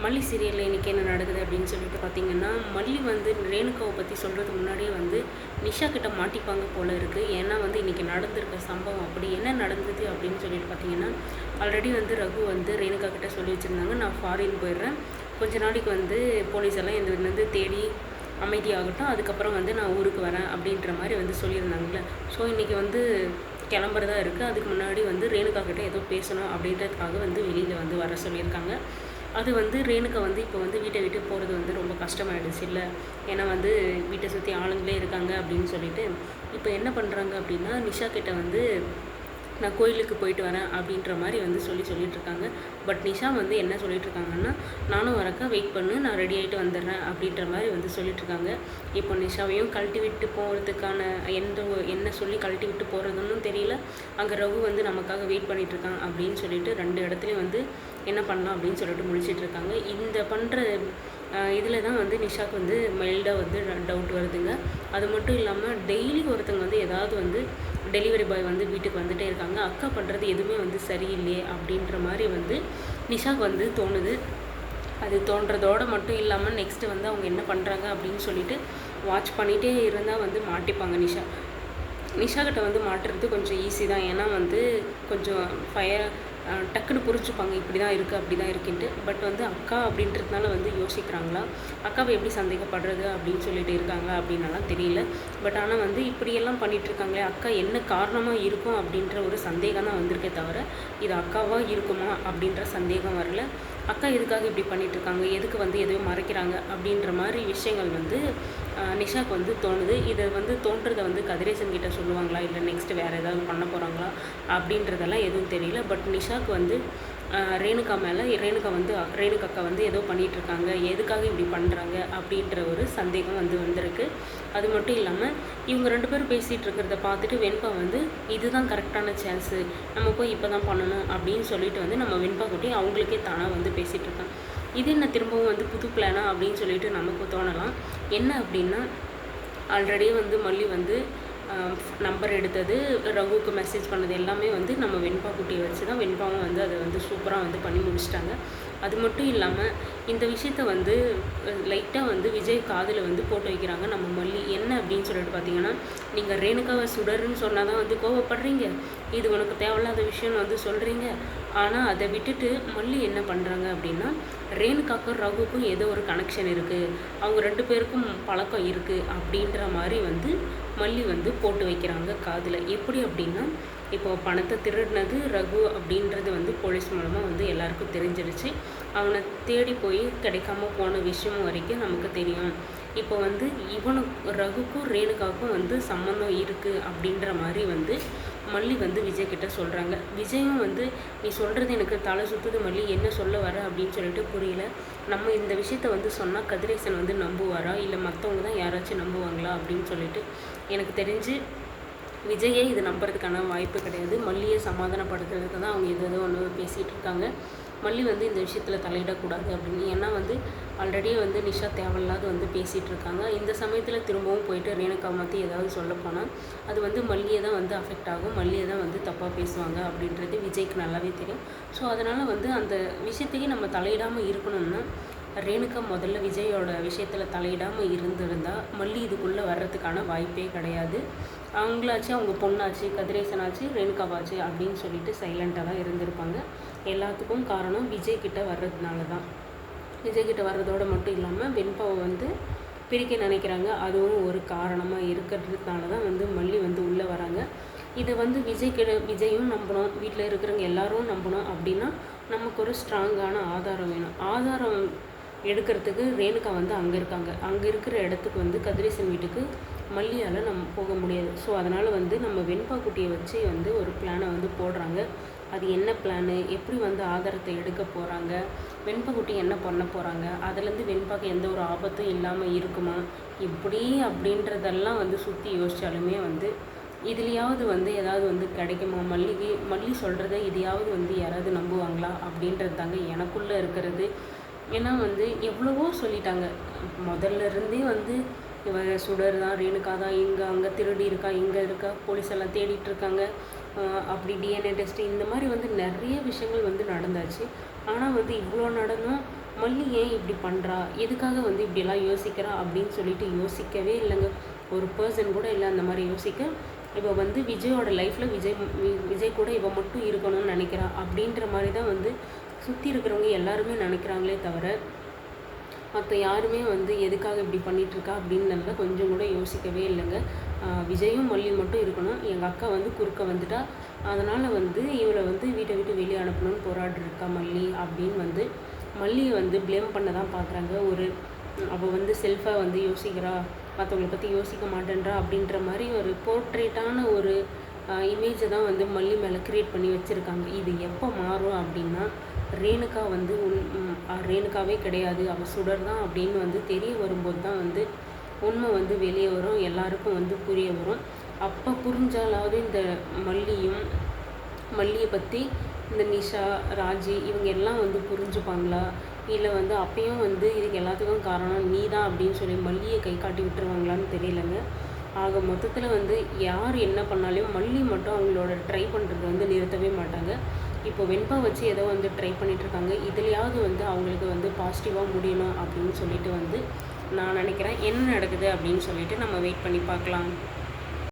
மல்லி சீரியலில் இன்றைக்கி என்ன நடக்குது அப்படின்னு சொல்லிட்டு பார்த்தீங்கன்னா, மல்லி வந்து ரேணுகாவை பற்றி சொல்கிறதுக்கு முன்னாடியே வந்து நிஷா கிட்ட மாட்டிப்பாங்க போல இருக்குது. ஏன்னா வந்து இன்றைக்கி நடந்திருக்க சம்பவம் அப்படி என்ன நடந்தது அப்படின்னு சொல்லிட்டு பார்த்தீங்கன்னா, ஆல்ரெடி வந்து ரகு வந்து ரேணுகா கிட்ட சொல்லி வச்சுருந்தாங்க, நான் ஃபாரின் போயிடுறேன், கொஞ்ச நாளைக்கு வந்து போலீஸ் எல்லாம் வந்து தேடி அமைதியாகட்டும், அதுக்கப்புறம் வந்து நான் ஊருக்கு வரேன் அப்படின்ற மாதிரி வந்து சொல்லியிருந்தாங்கல்ல. ஸோ இன்றைக்கி வந்து கிளம்புறதா இருக்குது. அதுக்கு முன்னாடி வந்து ரேணுகா கிட்ட ஏதோ பேசணும் அப்படின்றதுக்காக வந்து வெளியில் வந்து வர சொல்லியிருக்காங்க. அது வந்து ரேணுகா வந்து இப்போ வந்து வீட்டை விட்டு போகிறது வந்து ரொம்ப கஷ்டமாயிடுச்சு இல்லை. ஏன்னா வந்து வீட்டை சுற்றி ஆளுங்களே இருக்காங்க அப்படின்னு சொல்லிட்டு இப்போ என்ன பண்ணுறாங்க அப்படின்னா, நிஷா கிட்ட வந்து நான் கோயிலுக்கு போயிட்டு வரேன் அப்படின்ற மாதிரி வந்து சொல்லிட்டு இருக்காங்க. பட் நிஷா வந்து என்ன சொல்லிட்டு இருக்காங்கன்னா, நானும் வரக்கா வெயிட் பண்ணு, நான் ரெடி ஆகிட்டு வந்துடுறேன் அப்படின்ற மாதிரி வந்து சொல்லிட்டுருக்காங்க. இப்போ நிஷாவையும் கழட்டி விட்டு போகிறதுக்கான என்ன சொல்லி கழட்டி விட்டு போகிறதுன்னு தெரியல. அங்கே ரகு வந்து நமக்காக வெயிட் பண்ணிகிட்ருக்காங்க அப்படின்னு சொல்லிட்டு 2 இடத்துலையும் வந்து என்ன பண்ணலாம் அப்படின்னு சொல்லிட்டு முழிச்சிட்ருக்காங்க. இந்த பண்ணுற இதில் தான் வந்து நிஷாவுக்கு வந்து மைல்டாக வந்து டவுட் வருதுங்க. அது மட்டும் இல்லாமல் டெய்லி ஒருத்தங்க வந்து ஏதாவது வந்து டெலிவரி பாய் வந்து வீட்டுக்கு வந்துகிட்டே இருக்காங்க, அக்கா பண்ணுறது எதுவுமே வந்து சரியில்லையே அப்படின்ற மாதிரி வந்து நிஷாவுக்கு வந்து தோணுது. அது தோன்றதோடு மட்டும் இல்லாமல் நெக்ஸ்ட்டு வந்து அவங்க என்ன பண்ணுறாங்க அப்படின்னு சொல்லிட்டு வாட்ச் பண்ணிகிட்டே இருந்தால் வந்து மாட்டிப்பாங்க நிஷா கிட்ட வந்து மாட்டுறது கொஞ்சம் ஈஸி தான். ஏன்னா வந்து கொஞ்சம் டக்குன்னு புரிஞ்சுப்பாங்க, இப்படி தான் இருக்குது அப்படி தான் இருக்குன்ட்டு. பட் வந்து அக்கா அப்படின்றதுனால வந்து யோசிக்கிறாங்களா, அக்காவை எப்படி சந்தேகப்படுறது அப்படின்னு சொல்லிட்டு இருக்காங்க அப்படின்னாலாம் தெரியல. பட் ஆனால் வந்து இப்படியெல்லாம் பண்ணிகிட்ருக்காங்களே, அக்கா என்ன காரணமாக இருக்கும் அப்படின்ற ஒரு சந்தேகம் தான் வந்திருக்கே தவிர இது அக்காவாக இருக்குமா அப்படின்ற சந்தேகம் வரல. அக்கா எதுக்காக இப்படி பண்ணிகிட்ருக்காங்க, எதுக்கு வந்து எதுவும் மறைக்கிறாங்க அப்படின்ற மாதிரி விஷயங்கள் வந்து நிஷாவுக்கு வந்து தோணுது. இதை வந்து தோன்றதை வந்து கதிரேசன் கிட்ட சொல்லுவாங்களா, இல்லை நெக்ஸ்ட்டு வேறு ஏதாவது பண்ண போகிறாங்களா அப்படின்றதெல்லாம் எதுவும் தெரியல. பட் நிஷாவுக்கு வந்து ரேணுகா மேலே ரேணுகா அக்கா வந்து ஏதோ பண்ணிகிட்ருக்காங்க, எதுக்காக இப்படி பண்ணுறாங்க அப்படின்ற ஒரு சந்தேகம் வந்து வந்திருக்கு. அது மட்டும் இல்லாமல் இவங்க 2 பேரும் பேசிகிட்டு இருக்கிறத பார்த்துட்டு வெண்பா வந்து இதுதான் கரெக்டான சான்ஸு, நம்ம போய் இப்போ தான் பண்ணணும் அப்படின்னு சொல்லிட்டு வந்து நம்ம வெண்பா குட்டி அவங்களுக்கே தானாக வந்து பேசிகிட்டு இருக்காங்க. இது என்ன திரும்பவும் வந்து புது பிளானா அப்படின்னு சொல்லிட்டு நமக்கு தோணலாம். என்ன அப்படின்னா, ஆல்ரெடி வந்து மல்லி வந்து நம்பர் எடுத்தது, ரகுவுக்கு மெசேஜ் பண்ணது எல்லாமே வந்து நம்ம வெண்பா குட்டியை வச்சு தான். வெண்பாவும் வந்து அதை வந்து சூப்பராக வந்து பண்ணி முடிச்சிட்டாங்க. அது மட்டும் இல்லாமல் இந்த விஷயத்த வந்து லைட்டாக வந்து விஜய் காதில் வந்து போட்டு வைக்கிறாங்க நம்ம மல்லி. என்ன அப்படின்னு சொல்லிட்டு பார்த்தீங்கன்னா, நீங்கள் ரேணுகாவை சுடருன்னு சொன்னால் தான் வந்து கோவப்படுறீங்க, இது உனக்கு தேவையில்லாத விஷயம்னு வந்து சொல்கிறீங்க. ஆனால் அதை விட்டுட்டு மல்லி என்ன பண்ணுறாங்க அப்படின்னா, ரேணுகாக்கும் ரகுவுக்கும் ஏதோ ஒரு கனெக்ஷன் இருக்குது, அவங்க 2 பேருக்கும் பழக்கம் இருக்குது அப்படின்ற மாதிரி வந்து மல்லி வந்து போட்டு வைக்கிறாங்க காதில். எப்படி அப்படின்னா, இப்போது பணத்தை திருடினது ரகு அப்படின்றது வந்து போலீஸ் மூலமாக வந்து எல்லாருக்கும் தெரிஞ்சிருச்சு. அவனை தேடி போய் கிடைக்காம போன விஷயமும் வரைக்கும் நமக்கு தெரியும். இப்போ வந்து ரகுக்கும் ரேணுகாவுக்கும் வந்து சம்மந்தம் இருக்குது அப்படின்ற மாதிரி வந்து மல்லி வந்து விஜய் கிட்ட சொல்கிறாங்க. விஜயும் வந்து நீ சொல்கிறது எனக்கு தலை சுற்றுது மல்லி, என்ன சொல்ல வர அப்படின்னு சொல்லிட்டு புரியல. நம்ம இந்த விஷயத்த வந்து சொன்னால் கதிரேசன் வந்து நம்புவாரா, இல்லை மற்றவங்க தான் யாராச்சும் நம்புவாங்களா அப்படின்னு சொல்லிட்டு எனக்கு தெரிஞ்சு விஜயே இது நம்புறதுக்கான வாய்ப்பு கிடையாது. மல்லியை சமாதானப்படுத்துறதுக்கு தான் அவங்க ஏதோ ஒன்று பேசிகிட்டு இருக்காங்க. மல்லி வந்து இந்த விஷயத்தில் தலையிடக்கூடாது அப்படின்னு. ஏன்னா வந்து ஆல்ரெடி வந்து நிஷா தேவையில்லாத வந்து பேசிகிட்டு இருக்காங்க. இந்த சமயத்தில் திரும்பவும் போயிட்டு ரேணுகா மாற்றி ஏதாவது சொல்ல போனால் அது வந்து மல்லியை தான் வந்து அஃபெக்ட் ஆகும், மல்லியை தான் வந்து தப்பாக பேசுவாங்க அப்படின்றது விஜய்க்கு நல்லாவே தெரியும். ஸோ அதனால் வந்து அந்த விஷயத்தையே நம்ம தலையிடாமல் இருக்கணும்னா, ரேணுகா முதல்ல விஜயோட விஷயத்தில் தலையிடாமல் இருந்திருந்தால் மல்லி இதுக்குள்ளே வர்றதுக்கான வாய்ப்பே கிடையாது. அவங்களாச்சு, அவங்க பொண்ணாச்சு, கதிரேசனாச்சு, ரேணுகாவாச்சு அப்படின்னு சொல்லிட்டு சைலண்ட்டாக தான் இருந்திருப்பாங்க. எல்லாத்துக்கும் காரணம் விஜய்கிட்ட வர்றதுனால தான். விஜய்கிட்ட வர்றதோடு மட்டும் இல்லாமல் வெண்பாவை வந்து பிரிக்க நினைக்கிறாங்க, அதுவும் ஒரு காரணமாக இருக்கிறதுனால தான் வந்து மல்லி வந்து உள்ளே வராங்க. இதை வந்து விஜயும் நம்பணும், வீட்டில் இருக்கிறவங்க எல்லாரும் நம்பணும் அப்படின்னா நமக்கு ஒரு ஸ்ட்ராங்கான ஆதாரம் வேணும். ஆதாரம் எடுக்கிறதுக்கு ரேணுகா வந்து அங்கே இருக்காங்க. அங்கே இருக்கிற இடத்துக்கு வந்து கதிரேசன் வீட்டுக்கு மல்லியால் நம்ம போக முடியாது. ஸோ அதனால் வந்து நம்ம வெண்பா குட்டியை வச்சு வந்து ஒரு பிளானை வந்து போடுறாங்க. அது என்ன பிளானு, எப்படி வந்து ஆதாரத்தை எடுக்க போகிறாங்க, வெண்பா குட்டி என்ன பண்ண போகிறாங்க, அதுலேருந்து வெண்பாக்கு எந்த ஒரு ஆபத்தும் இல்லாமல் இருக்குமா, இப்படி அப்படின்றதெல்லாம் வந்து சுற்றி யோசித்தாலுமே வந்து இதுலையாவது வந்து ஏதாவது வந்து கிடைக்குமா, மல்லி சொல்கிறத இதையாவது வந்து யாராவது நம்புவாங்களா அப்படின்றது தாங்க எனக்குள்ளே இருக்கிறது. ஏன்னா வந்து எவ்வளவோ சொல்லிட்டாங்க முதல்ல இருந்தே வந்து இவன் சுடர் தான், ரேணுகா தான், இங்கே அங்கே திருடி இருக்கா, இங்கே இருக்கா, போலீஸ் எல்லாம் தேடிட்டு இருக்காங்க, அப்படி டிஎன்ஏ டெஸ்ட்டு இந்த மாதிரி வந்து நிறைய விஷயங்கள் வந்து நடந்தாச்சு. ஆனால் வந்து இவ்வளோ நடந்தும் மல்லி ஏன் இப்படி பண்ணுறா, எதுக்காக வந்து இப்படியெல்லாம் யோசிக்கிறா அப்படின்னு சொல்லிட்டு யோசிக்கவே இல்லைங்க. ஒரு பர்சன் கூட இல்லை அந்த மாதிரி யோசிக்க. இவ வந்து விஜயோட லைஃப்பில் விஜய் கூட இவ மட்டும் இருக்கணும்னு நினைக்கிறா அப்படின்ற மாதிரி தான் வந்து சுற்றி இருக்கிறவங்க எல்லாருமே நினைக்கிறாங்களே தவிர மற்ற யாருமே வந்து எதுக்காக இப்படி பண்ணிகிட்ருக்கா அப்படின்றத கொஞ்சம் கூட யோசிக்கவே இல்லைங்க. விஜயும் மல்லி மட்டும் இருக்கணும், எங்கள் அக்கா வந்து குறுக்க வந்துட்டா, அதனால் வந்து இவளை வந்து வீட்டை விட்டு வெளியே அனுப்பணும்னு போராடிருக்கா மல்லி அப்படின்னு வந்து மல்லியை வந்து ப்ளேம் பண்ண தான் பார்க்குறாங்க. அவள் வந்து செல்ஃபாக வந்து யோசிக்கிறா, மற்றவங்களை பற்றி யோசிக்க மாட்டேன்றா அப்படின்ற மாதிரி ஒரு போர்ட்ரேட்டான ஒரு இமேஜை தான் வந்து மல்லி மேலே க்ரியேட் பண்ணி வச்சுருக்காங்க. இது எப்போ மாறும் அப்படின்னா, ரேணுகா வந்து ரேணுகாவே கிடையாது, அவள் சுடர் தான் அப்படின்னு வந்து தெரிய வரும்போது தான் வந்து உண்மை வந்து வெளியே வரும், எல்லாருக்கும் வந்து புரிய வரும். அப்போ புரிஞ்சாலாவது இந்த மல்லியை பற்றி இந்த நிஷா, ராஜி இவங்க எல்லாம் வந்து புரிஞ்சுப்பாங்களா, இல்லை வந்து அப்பயும் வந்து இதுக்கு எல்லாத்துக்கும் காரணம் நீ தான் அப்படின்னு சொல்லி மல்லியை கை காட்டி விட்டுருவாங்களான்னு தெரியலைங்க. ஆக மொத்தத்தில் வந்து யார் என்ன பண்ணாலும் மல்லி மட்டும் அவங்களோட ட்ரை பண்ணுறது வந்து நிறுத்தவே மாட்டாங்க. இப்போ வெண்பா வச்சு ஏதோ வந்து ட்ரை பண்ணிகிட்ருக்காங்க. இதுலையாவது வந்து அவங்களுக்கு வந்து பாசிட்டிவாக முடியணும் அப்படின்னு சொல்லிட்டு வந்து நான் நினைக்கிறேன். என்ன நடக்குது அப்படின்னு சொல்லிட்டு நம்ம வெயிட் பண்ணி பார்க்கலாம்.